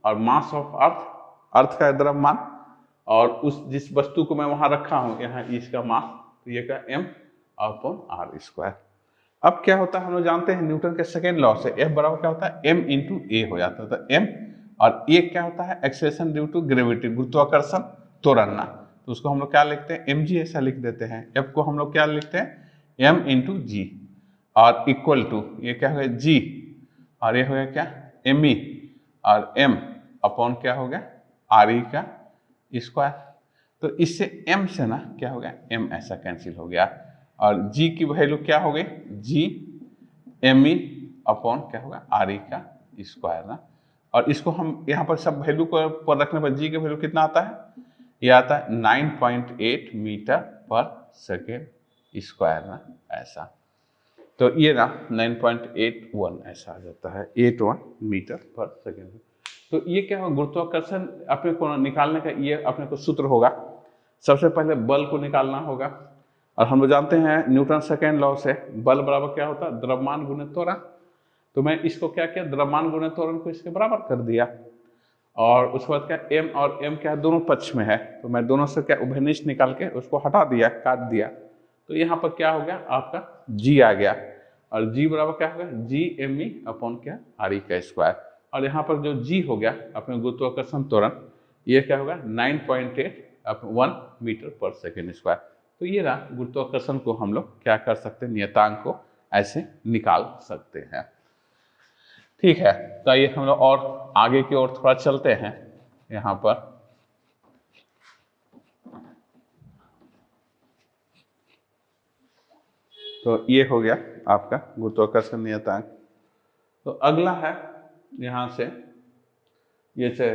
S1: और मास ऑफ अर्थ का द्रव्यमान, और उस जिस वस्तु को मैं वहां रखा हूं यहाँ इसका मास, तो ये क्या m/r²। अब क्या होता है हम लोग जानते हैं न्यूटन के सेकेंड लॉ से F बराबर क्या होता है m/a हो जाता है, तो m, और ये क्या होता है एक्सेलरेशन ड्यू टू ग्रेविटी, गुरुत्वाकर्षण त्वरण ना, तो उसको हम लोग क्या लिखते हैं mg ऐसा लिख देते हैं। F को हम लोग क्या लिखते हैं m/g, और इक्वल टू ये क्या हो गया g, और ये हो गया क्या me, और m अपॉन क्या हो गया re का स्क्वायर। तो इससे m से ना क्या हो गया m ऐसा कैंसिल हो गया, और g की वैल्यू क्या हो गई g me अपॉन क्या होगा re का स्क्वायर ना, और इसको हम यहाँ पर सब वैल्यू को पर रखने पर g की वैल्यू कितना आता है, ये आता है 9.8 मीटर पर सेकेंड स्क्वायर ना, ऐसा। तो ये ना 9.81 ऐसा आ जाता है, 81 मीटर पर सेकेंड। तो ये क्या होगा गुरुत्वाकर्षण अपने को निकालने का ये अपने को सूत्र होगा, सबसे पहले बल को निकालना होगा, और हम लोग जानते हैं न्यूटन सेकेंड लॉ से बल बराबर क्या होता है द्रव्यमान गुणित त्वरण। तो मैं इसको क्या किया द्रव्यमान गुणित त्वरण को इसके बराबर कर दिया, और उसके बाद क्या m और m क्या दोनों पक्ष में है, तो मैं दोनों से क्या उभयनिष्ठ निकाल के उसको हटा दिया, काट दिया, तो यहाँ पर क्या हो गया आपका g आ गया, और g बराबर क्या हो गया g me अपॉन क्या re का स्क्वायर, और यहाँ पर जो g हो गया अपने गुरुत्वाकर्षण त्वरण ये क्या होगा 9.81 मीटर पर सेकेंड स्क्वायर। तो ये रहा गुरुत्वाकर्षण को हम लोग क्या कर सकते हैं नियतांक को ऐसे निकाल सकते हैं। ठीक है, तो आइए हम लोग और आगे की ओर थोड़ा चलते हैं। यहाँ पर तो ये हो गया आपका गुरुत्वाकर्षण नियतांक। तो अगला है यहाँ से ये से,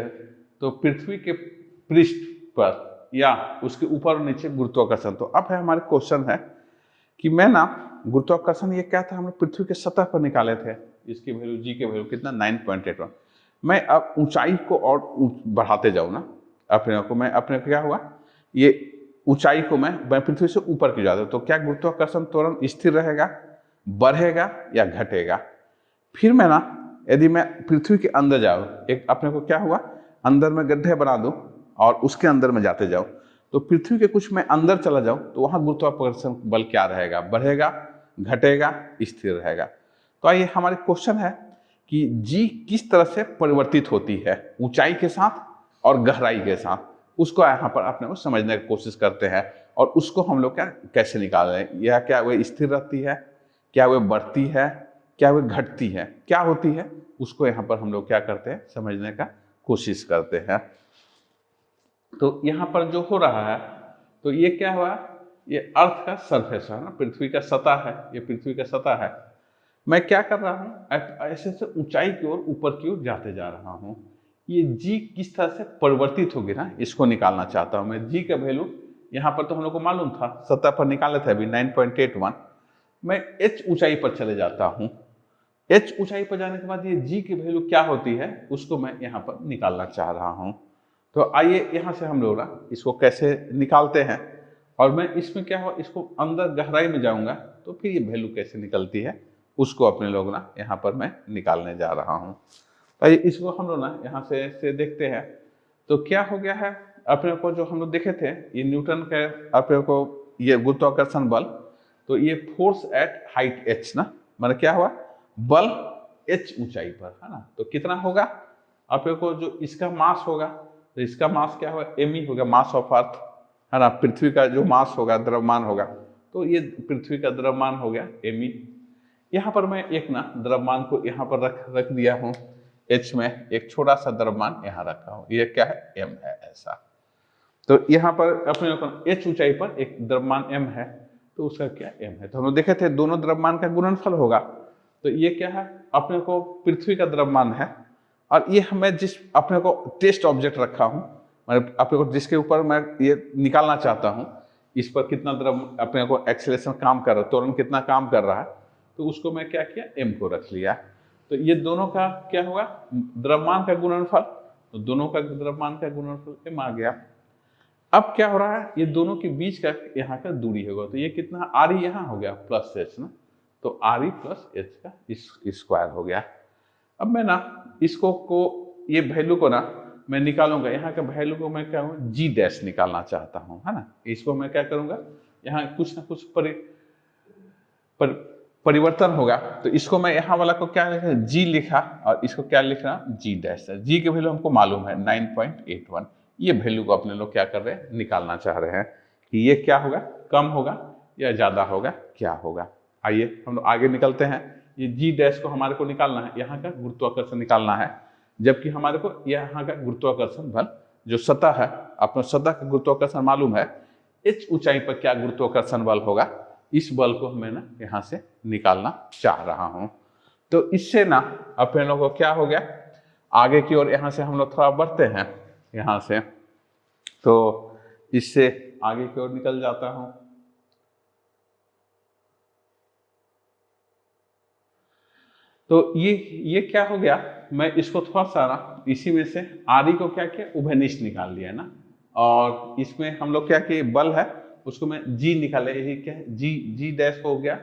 S1: तो पृथ्वी के पृष्ठ पर या उसके ऊपर और नीचे गुरुत्वाकर्षण। तो अब है हमारे क्वेश्चन है कि मैं ना गुरुत्वाकर्षण ये क्या था हम लोग पृथ्वी के सतह पर निकाले थे, इसकी वैल्यू जी की वैल्यू कितना 9.81। मैं अब ऊंचाई को और बढ़ाते जाऊँ ना अपने को, मैं अपने क्या हुआ ये ऊंचाई को मैं पृथ्वी से ऊपर की जाता, तो क्या गुरुत्वाकर्षण त्वरण स्थिर रहेगा, बढ़ेगा या घटेगा। फिर मैं ना यदि मैं पृथ्वी के अंदर जाऊँ, एक अपने को क्या हुआ अंदर में गड्ढे बना दूँ और उसके अंदर में जाते जाऊँ, तो पृथ्वी के कुछ मैं अंदर चला जाऊँ तो वहाँ गुरुत्वाकर्षण बल क्या रहेगा, बढ़ेगा, घटेगा, स्थिर रहेगा। तो आइए हमारे क्वेश्चन है कि जी किस तरह से परिवर्तित होती है ऊंचाई के साथ और गहराई के साथ, उसको यहाँ पर अपने को समझने की कोशिश करते हैं, और उसको हम लोग क्या कैसे निकाल रहे हैं, यह क्या वह स्थिर रहती है, क्या वह बढ़ती है, क्या वह घटती है, क्या होती है, उसको यहाँ पर हम लोग क्या करते हैं समझने का कोशिश करते हैं। तो यहाँ पर जो हो रहा है तो ये क्या हुआ, ये अर्थ का सरफेस है ना, पृथ्वी का सतह है, ये पृथ्वी का सतह है। मैं क्या कर रहा हूँ ऐसे से ऊंचाई की ओर ऊपर की ओर जाते जा रहा हूँ। ये जी किस तरह से परिवर्तित होगी ना, इसको निकालना चाहता हूँ मैं। जी का वैल्यू यहाँ पर तो हम लोग को मालूम था, सतह पर निकाले थे अभी 9.81। मैं h ऊंचाई पर चले जाता हूँ, h ऊंचाई पर जाने के बाद ये जी की वैल्यू क्या होती है उसको मैं यहाँ पर निकालना चाह रहा हूँ। तो आइए यहाँ से हम लोग ना इसको कैसे निकालते हैं, और मैं इसमें क्या हो इसको अंदर गहराई में जाऊंगा तो फिर ये वैल्यू कैसे निकलती है उसको अपने लोग ना यहाँ पर मैं निकालने जा रहा हूँ। तो इसको हम लोग ना यहाँ से देखते हैं। तो क्या हो गया है, अपने को जो हम लोग देखे थे ये न्यूटन के अपने को ये गुरुत्वाकर्षण बल, तो ये फोर्स एट हाइट h ना, मतलब क्या हुआ बल h ऊंचाई पर है ना। तो कितना होगा अपने को, जो इसका मास होगा तो इसका मास क्या होगा m होगा, मास ऑफ अर्थ है ना। पृथ्वी का जो मास होगा द्रव्यमान होगा, तो ये पृथ्वी का द्रव्यमान हो गया m। यहाँ पर मैं एक ना द्रव्यमान को यहाँ पर रख दिया हूँ h में, एक छोटा सा द्रव्यमान यहाँ रखा हूँ, ये क्या है m है ऐसा। तो यहाँ पर अपने h ऊंचाई पर एक द्रव्यमान m है, तो उसका क्या m है। तो हम लोग देखे थे दोनों द्रव्यमान का गुणनफल होगा। तो ये क्या है अपने को पृथ्वी का द्रव्यमान है, और ये मैं जिस अपने को टेस्ट ऑब्जेक्ट रखा हूँ, मतलब अपने को जिसके ऊपर मैं ये निकालना चाहता हूँ इस पर कितना द्रव अपने को एक्सेलरेशन काम कर रहा है, त्वरण कितना काम कर रहा है, तो उसको मैं क्या किया m को रख लिया। तो ये दोनों का क्या होगा द्रव्यमान का गुणनफल, तो दोनों का द्रव्यमान का गुणनफल m आ गया। अब क्या हो रहा है ये दोनों के बीच का यहाँ का दूरी होगा, तो ये कितना r यहाँ हो गया प्लस h ना, तो r प्लस h का स्क्वायर हो गया। अब मैं ना इसको ये वैल्यू को ना मैं निकालूंगा, यहाँ का वैल्यू को मैं क्या हूँ जी डैश निकालना चाहता हूँ है ना। इसको मैं क्या करूँगा यहाँ कुछ ना कुछ परिवर्तन होगा, तो इसको मैं यहाँ वाला को क्या लिखा जी लिखा, और इसको क्या लिखना जी डैश। जी की वैल्यू हमको मालूम है 9.81, ये वैल्यू को अपने लोग क्या कर रहे हैं निकालना चाह रहे हैं कि ये क्या होगा कम होगा या ज़्यादा होगा क्या होगा। आइए हम लोग आगे निकलते हैं। ये जी डैश को हमारे को निकालना है, यहाँ का गुरुत्वाकर्षण निकालना है, जबकि हमारे को यहाँ का गुरुत्वाकर्षण बल जो सतह है, अपना सतह का गुरुत्वाकर्षण मालूम है, h ऊंचाई पर क्या गुरुत्वाकर्षण बल होगा, इस बल को मैं ना यहाँ से निकालना चाह रहा हूँ। तो इससे ना अपने लोगों को क्या हो गया आगे की ओर, यहाँ से हम लोग थोड़ा बढ़ते हैं यहाँ से, तो इससे आगे की ओर निकल जाता हूँ। तो ये क्या हो गया, मैं इसको थोड़ा सा ना इसी में से आरी को क्या किया उभयनिष्ठ निकाल लिया ना, और इसमें हम लोग क्या किए बल है उसको मैं जी निकाले, यही क्या है जी डैश हो गया,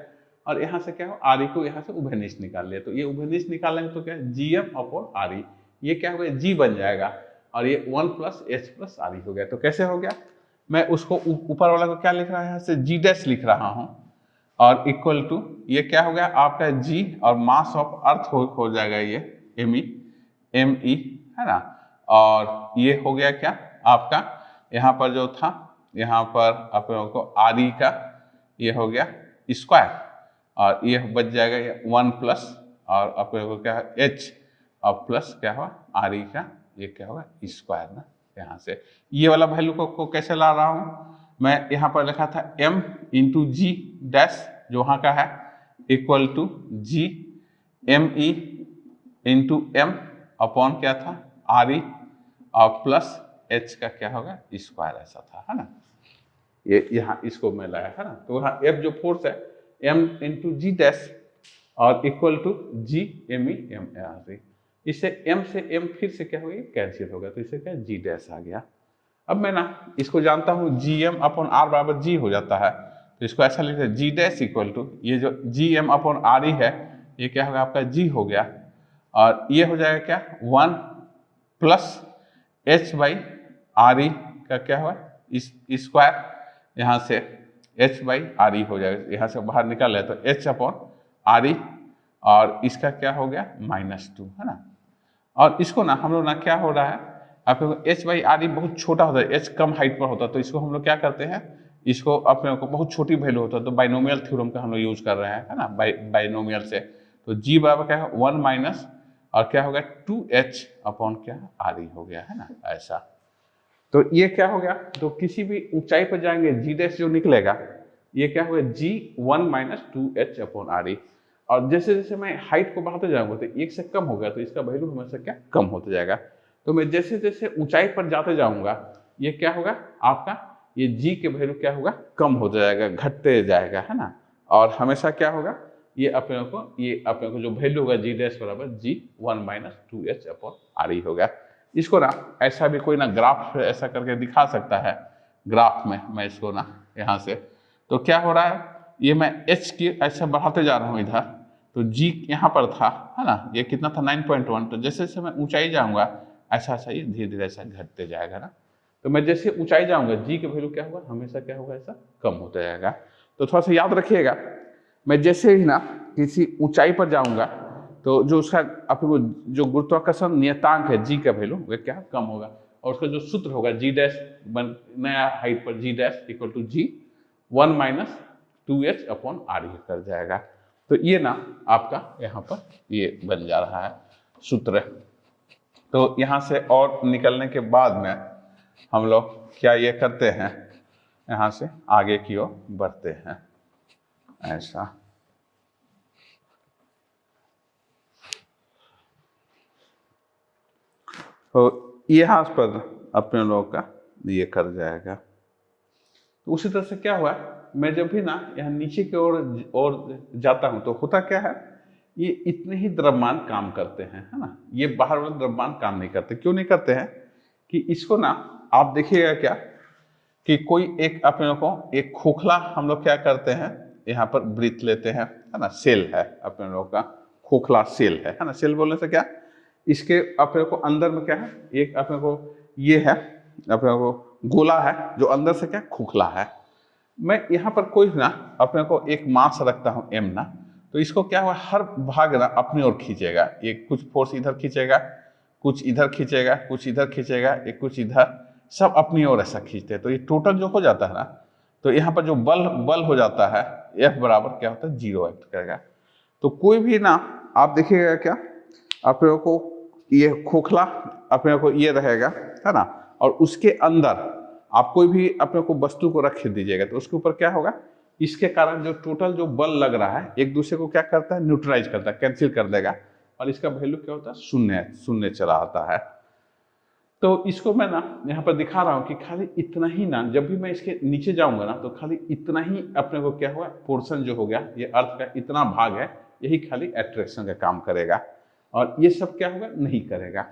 S1: और यहाँ से क्या हो आरी को यहाँ से उभयनिष्ठ निकाल लिया। तो ये उभयनिष्ठ निकालेंगे तो क्या जी एम अपॉन आरी, ये क्या हो गया जी बन जाएगा, और ये 1 प्लस एच प्लस आरी हो गया। तो कैसे हो गया, मैं उसको ऊपर वाला को क्या लिख रहा है यहाँ से जी डैश लिख रहा हूँ, और इक्वल टू ये क्या हो गया आपका जी और मास ऑफ अर्थ हो जाएगा ये एम ई है ना, और ये हो गया क्या आपका यहाँ पर जो था, यहाँ पर आप लोगों को आर ई का ये हो गया स्क्वायर, और ये बच जाएगा ये 1 प्लस, और आप लोगों को क्या है एच और प्लस क्या हुआ आर ई का ये क्या होगा स्क्वायर ना। यहाँ से ये वाला वैल्यू को कैसे ला रहा हूँ, मैं यहाँ पर लिखा था m इंटू जी डैश जो वहाँ का है equal to G M E into M upon क्या था आर ई और प्लस h का क्या होगा स्क्वायर, ऐसा था है ना। ये यहाँ इसको मैं लाया है ना, तो वहाँ f जो फोर्स है m इंटू जी डैश और equal to G M E M R E, इससे m से m फिर से क्या होगा कैंसिल होगा, तो इससे क्या जी डैश आ गया। अब मैं ना इसको जानता हूँ जी एम अपॉन आर बराबर जी हो जाता है, तो इसको ऐसा लिखते हैं जी डैश इक्वल टू ये जो G M upon R E है ये क्या होगा आपका जी हो गया, और ये हो जाएगा क्या 1 plus H by R E का क्या हुआ इस स्क्वायर, यहाँ से एच बाई आर ई हो जाएगा, यहाँ से बाहर निकाल है तो एच अपॉन आर ई, और इसका क्या हो गया -2 है ना। और इसको ना हम लोग ना क्या हो रहा है आप लोग एच बाई आर ई बहुत छोटा होता है, एच कम हाइट पर होता है, तो इसको हम लोग क्या करते हैं इसको अपने को बहुत छोटी वैल्यू होता है तो बाइनोमियल थ्योरम का हम लोग यूज कर रहे हैं है ना, बाइनोमियल से। तो जी बराबर क्या है 1 माइनस और क्या हो गया 2h अपॉन क्या आर ई हो गया है ना ऐसा। तो ये क्या हो गया, तो किसी भी ऊंचाई पर जाएंगे जी डैश जो निकलेगा ये क्या होगा जी 1 माइनस 2h अपॉन आर ई, और जैसे जैसे मैं हाइट को बढ़ाते जाऊंगा तो 1 से कम हो गया तो इसका वैल्यू हमेशा क्या कम होता जाएगा। तो मैं जैसे जैसे ऊंचाई पर जाते जाऊंगा ये क्या होगा आपका ये जी के वैल्यू क्या होगा कम हो जाएगा, घटते जाएगा है ना, और हमेशा क्या होगा ये अपने को जो वैल्यू होगा जी डैश बराबर जी 1 माइनस 2h अपॉन आर ई होगा। इसको ना ऐसा भी कोई ना ग्राफ ऐसा करके दिखा सकता है, ग्राफ में मैं इसको ना यहाँ से, तो क्या हो रहा है, ये मैं h की ऐसे बढ़ाते जा रहा हूँ इधर, तो g यहाँ पर था, है ना, ये कितना था 9.1, तो जैसे जैसे मैं ऊंचाई जाऊँगा ऐसा ऐसा ये धीरे धीरे ऐसा घटते जाएगा ना, तो मैं जैसे ऊंचाई जाऊँगा g का वैल्यू क्या होगा, हमेशा क्या होगा, ऐसा कम होता जाएगा। तो थोड़ा सा याद रखिएगा, मैं जैसे ही ना किसी ऊंचाई पर जाऊँगा तो जो उसका आपको जो गुरुत्वाकर्षण नियतांक है g का वैल्यू वह क्या कम होगा, और उसका जो सूत्र होगा g डैश नया हाइट पर g dash equal to g 1 minus 2h upon r कर जाएगा। तो ये ना आपका यहाँ पर ये बन जा रहा है सूत्र। तो यहाँ से और निकलने के बाद में हम लोग क्या ये करते हैं, यहाँ से आगे की ओर बढ़ते हैं ऐसा। तो यहाँ पर अपने लोगों का ये कर जाएगा। तो उसी तरह से क्या हुआ, मैं जब भी ना यहाँ नीचे की ओर जाता हूँ तो होता क्या है, ये इतने ही द्रव्यमान काम करते हैं, है ना, ये बाहर वाले द्रव्यमान काम नहीं करते। क्यों नहीं करते हैं कि इसको ना आप देखिएगा क्या कि कोई एक अपने को एक खोखला हम लोग क्या करते हैं, यहाँ पर ब्रीथ लेते हैं, है ना, सेल है अपने लोग का, खोखला सेल है ना। सेल बोलने से क्या, इसके अपने को अंदर में क्या है, एक अपने को ये है अपने को गोला है जो अंदर से क्या खोखला है। मैं यहाँ पर कोई ना अपने को एक मास रखता हूँ m ना, तो इसको क्या हुआ, हर भाग ना अपनी ओर खींचेगा, एक कुछ फोर्स इधर खींचेगा, कुछ इधर खींचेगा, कुछ इधर खींचेगा, एक कुछ इधर, सब अपनी ओर ऐसा खींचते हैं। तो ये टोटल जो हो जाता है ना, तो यहाँ पर जो बल हो जाता है F बराबर क्या होता है 0 एक्ट करेगा। तो कोई भी ना आप देखिएगा क्या, अपने को ये खोखला अपने को ये रहेगा, है ना, और उसके अंदर आप कोई भी अपने को वस्तु को रख दीजिएगा तो उसके ऊपर क्या होगा, इसके कारण जो टोटल जो बल लग रहा है एक दूसरे को क्या करता है, न्यूट्रलाइज करता है, कैंसिल कर देगा, और इसका वैल्यू क्या होता है, शून्य चला आता है। तो इसको मैं ना यहाँ पर दिखा रहा हूँ कि खाली इतना ही ना, जब भी मैं इसके नीचे जाऊंगा ना तो खाली इतना ही अपने को क्या हुआ, पोर्शन जो हो गया, ये अर्थ का इतना भाग है, यही खाली अट्रैक्शन का काम करेगा, और ये सब क्या होगा, नहीं करेगा।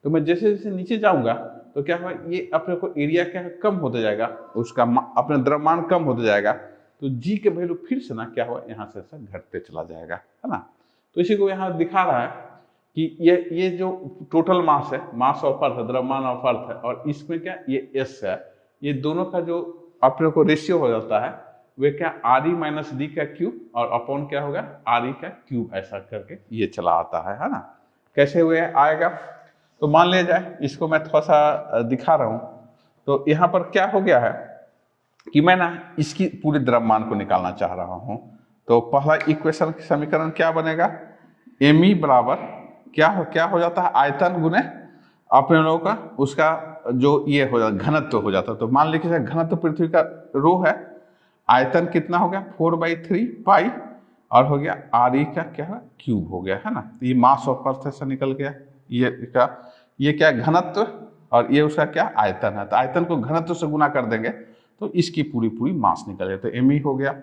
S1: तो मैं जैसे जैसे नीचे जाऊंगा तो क्या होगा, ये अपने को एरिया क्या है, कम होता जाएगा, उसका अपना द्रव्यमान कम होता जाएगा, तो जी के वैल्यू फिर से ना क्या हुआ, यहाँ से ऐसा घटते चला जाएगा, है ना। तो इसी को यहाँ दिखा रहा है कि ये जो टोटल मास है, मास ऑफ अर्थ है, द्रव्यमान ऑफ अर्थ है, और इसमें क्या ये एस है, ये दोनों का जो अपने को रेशियो हो जाता है वे क्या आर ई माइनस डी का क्यूब और अपॉन क्या होगा आर ई का क्यूब, ऐसा करके ये चला आता है ना। कैसे हुए आएगा, तो मान लिया जाए इसको मैं थोड़ा सा दिखा रहा हूँ। तो यहाँ पर क्या हो गया है कि मैं ना इसकी पूरे द्रव्यमान को निकालना चाह रहा हूँ। तो पहला इक्वेशन समीकरण क्या बनेगा, एम ई बराबर क्या हो जाता है, आयतन गुने अपने लोगों का उसका जो ये हो जाता घनत्व हो जाता है। तो मान लीजिए घनत्व पृथ्वी का रो है, आयतन कितना हो गया 4/3 पाई, और हो गया आर ई का क्या है क्यूब हो गया, है ना। तो ये मास ऑफ अर्थ ऐसा निकल गया, ये क्या घनत्व और ये उसका क्या आयतन है। तो आयतन को घनत्व से गुना कर देंगे तो इसकी पूरी मास निकल गया, तो एम ई हो गया।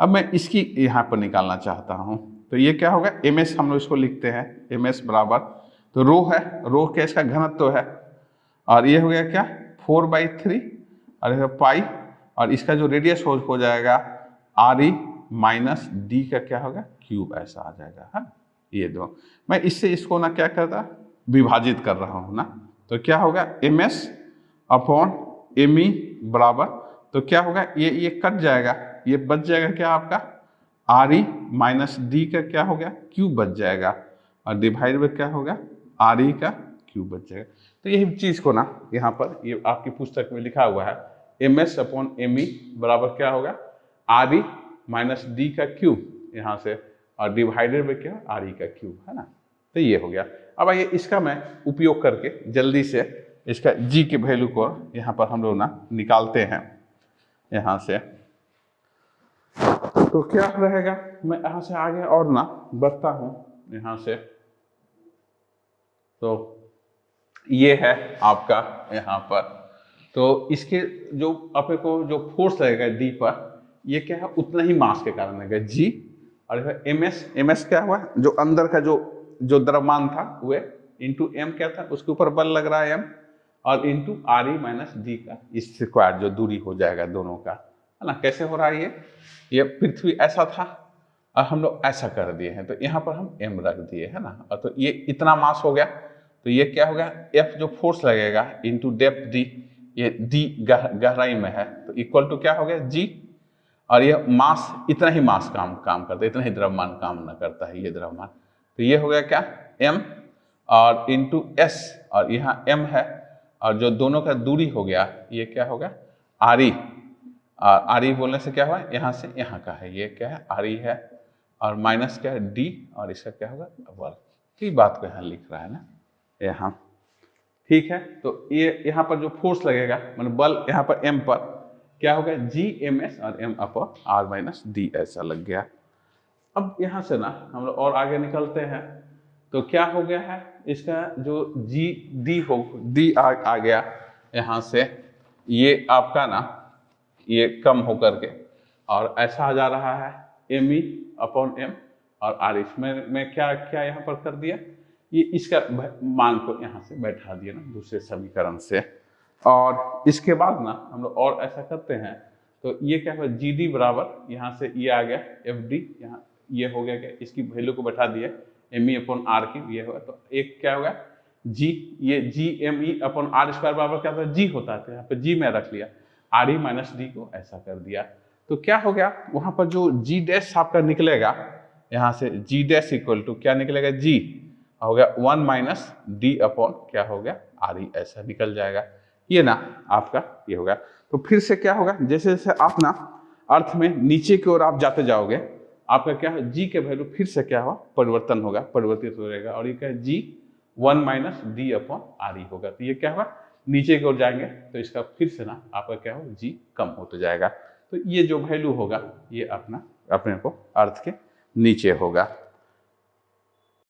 S1: अब मैं इसकी यहाँ पर निकालना चाहता हूँ, तो ये क्या होगा एम एस, हम लोग इसको लिखते हैं एम एस बराबर, तो रो है, रो क्या इसका घनत्व है, और ये हो गया क्या 4/3 और ये पाई, और इसका जो रेडियस हो जाएगा आर ई माइनस डी का क्या होगा क्यूब, ऐसा आ जाएगा, है ना। ये दो मैं इससे इसको ना क्या करता विभाजित कर रहा हूँ ना, तो क्या होगा M S upon M E बराबर, तो क्या होगा ये कट जाएगा, ये बच जाएगा क्या आपका आर ई माइनस डी का क्या हो गया क्यूब बच जाएगा, और डिवाइड में क्या होगा आर ई का क्यूब बच जाएगा। तो यही चीज़ को ना यहाँ पर ये आपकी पुस्तक में लिखा हुआ है M S upon M E बराबर क्या होगा आर ई माइनस डी का क्यूब यहाँ से, और डिवाइडेड में क्या आर ई का क्यूब, है ना। तो ये हो गया। अब आइए इसका मैं उपयोग करके जल्दी से इसका जी के वैल्यू को यहाँ पर हम लोग ना निकालते हैं यहाँ से। तो क्या रहेगा, मैं यहाँ से आगे और ना बढ़ता हूँ यहाँ से, तो ये है आपका यहाँ पर, तो इसके जो अपने को जो फोर्स लगेगा डी पर, ये क्या है उतना ही मास के कारण लगेगा जी, और एम एस क्या हुआ जो अंदर का जो द्रव्यमान था वह इंटू एम क्या था, उसके ऊपर बल लग रहा है एम, और into are E minus D का स्क्वायर जो दूरी हो जाएगा दोनों का, है ना। कैसे हो रहा है ये पृथ्वी ऐसा था और हम लोग ऐसा कर दिए हैं, तो यहाँ पर हम एम रख दिए, है ना। और तो ये इतना मास हो गया, तो ये क्या हो गया, एफ जो फोर्स लगेगा इंटू डेप्थ डी, ये डी गहराई में है, तो इक्वल टू क्या हो गया जी, और ये मास इतना ही मास काम करता है, इतना ही द्रव्यमान काम न करता है ये द्रव्यमान, तो ये हो गया क्या एम और इंटू एस, और यहाँ एम है और जो दोनों का दूरी हो गया ये क्या होगा आर ई, और आर ई बोलने से क्या हुआ यहाँ से यहाँ का है, ये क्या है आर ई है, और माइनस क्या है डी, और इसका क्या होगा बल। तो ये बात को यहाँ लिख रहा है ना यहाँ, ठीक है। तो ये यहाँ पर जो फोर्स लगेगा मतलब बल यहाँ पर एम पर क्या होगा जी एम एस और M upon R minus D ऐसा लग गया। अब यहाँ से ना हम लोग और आगे निकलते हैं, तो क्या हो गया है इसका जो जी डी आ गया यहाँ से, ये आपका ना ये कम होकर के और ऐसा आ जा रहा है एम ई अपॉन एम और आर, इसमें क्या क्या यहाँ पर कर दिया, ये इसका मान को यहाँ से बैठा दिया ना दूसरे समीकरण से। और इसके बाद ना हम लोग और ऐसा करते हैं, तो ये क्या हुआ जी डी बराबर यहाँ से ये आ गया एफ डी, यहाँ ये हो गया क्या इसकी वैल्यू को बैठा दिया एम ई अपॉन आर की, ये होगा तो एक क्या होगा जी, ये G M E upon R square बराबर क्या होता है जी होता है, तो यहाँ पे जी में रख लिया, आर ई माइनस डी को ऐसा कर दिया, तो क्या हो गया वहाँ पर जो जी डैश आपका निकलेगा यहाँ से जी डैश इक्वल टू क्या निकलेगा जी हो गया 1 माइनस डी अपॉन क्या हो गया आर ई, ऐसा निकल जाएगा ये ना आपका ये होगा। तो फिर से क्या होगा जैसे जैसे आप ना अर्थ में नीचे की ओर आप जाते जाओगे, आपका क्या है जी के वैल्यू फिर से क्या हुआ परिवर्तन होगा, परिवर्तित हो जाएगा, और ये क्या है जी 1 माइनस डी अपॉन आर ई होगा, तो ये क्या होगा नीचे की ओर जाएंगे तो इसका फिर से ना आपका क्या हो जी कम होता जाएगा, तो ये जो वैल्यू होगा ये अपना अपने को अर्थ के नीचे होगा।